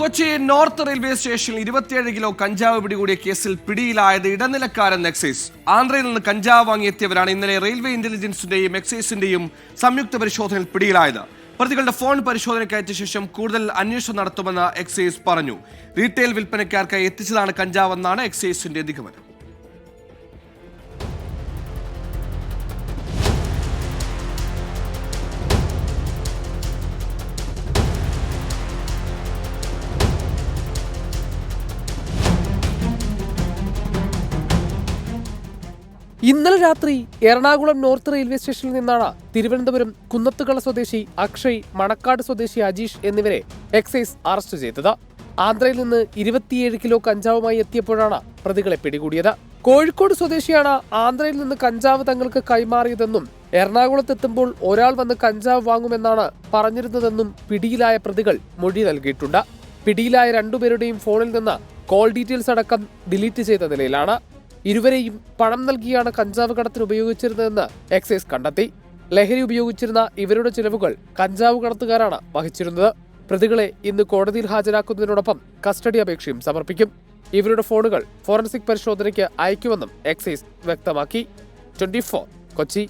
Kochi north railway സ്റ്റേഷനിൽ 27 kilo കഞ്ചാവ് പിടികൂടിയ കേസിൽ പിടിയിലായത് ഇടനിലക്കാരൻ എക്സൈസ്. ആന്ധ്രയിൽ നിന്ന് കഞ്ചാവ് വാങ്ങിയെത്തിയവരാണ് ഇന്നലെ റെയിൽവേ ഇന്റലിജൻസിന്റെയും എക്സൈസിന്റെയും സംയുക്ത പരിശോധനയിൽ പിടിയിലായത്. പ്രതികളുടെ ഫോൺ പരിശോധനയ്ക്ക് അയച്ച ശേഷം കൂടുതൽ അന്വേഷണം നടത്തുമെന്ന് എക്സൈസ് പറഞ്ഞു. റീറ്റെയിൽ വിൽപ്പനക്കാർക്കായി എത്തിച്ചതാണ് കഞ്ചാവെന്നാണ് എക്സൈസിന്റെ നിഗമനം. ഇന്നലെ രാത്രി എറണാകുളം നോർത്ത് റെയിൽവേ സ്റ്റേഷനിൽ നിന്നാണ് തിരുവനന്തപുരം കുന്നത്തുകള സ്വദേശി അക്ഷയ്, മണക്കാട് സ്വദേശി അജീഷ് എന്നിവരെ എക്സൈസ് അറസ്റ്റ് ചെയ്തത്. ആന്ധ്രയിൽ നിന്ന് 27 കിലോ കഞ്ചാവുമായി എത്തിയപ്പോഴാണ് പ്രതികളെ പിടികൂടിയത്. കോഴിക്കോട് സ്വദേശിയാണ് ആന്ധ്രയിൽ നിന്ന് കഞ്ചാവ് തങ്ങൾക്ക് കൈമാറിയതെന്നും എറണാകുളത്തെത്തുമ്പോൾ ഒരാൾ വന്ന് കഞ്ചാവ് വാങ്ങുമെന്നാണ് പറഞ്ഞിരുന്നതെന്നും പിടിയിലായ പ്രതികൾ മൊഴി നൽകിയിട്ടുണ്ട്. പിടിയിലായ രണ്ടുപേരുടെയും ഫോണിൽ നിന്ന് കോൾ ഡീറ്റെയിൽസ് അടക്കം ഡിലീറ്റ് ചെയ്ത നിലയിലാണ്. ഇരുവരെയും പണം നൽകിയാണ് കഞ്ചാവ് കടത്തിന് ഉപയോഗിച്ചിരുന്നതെന്ന് എക്സൈസ് കണ്ടെത്തി. ലഹരി ഉപയോഗിച്ചിരുന്ന ഇവരുടെ ചിലവുകൾ കഞ്ചാവ് കടത്തുകാരാണ് വഹിച്ചിരുന്നത്. പ്രതികളെ ഇന്ന് കോടതിയിൽ ഹാജരാക്കുന്നതിനോടൊപ്പം കസ്റ്റഡി അപേക്ഷയും സമർപ്പിക്കും. ഇവരുടെ ഫോണുകൾ ഫോറൻസിക് പരിശോധനയ്ക്ക് അയക്കുമെന്നും എക്സൈസ് വ്യക്തമാക്കി. 24 കൊച്ചി.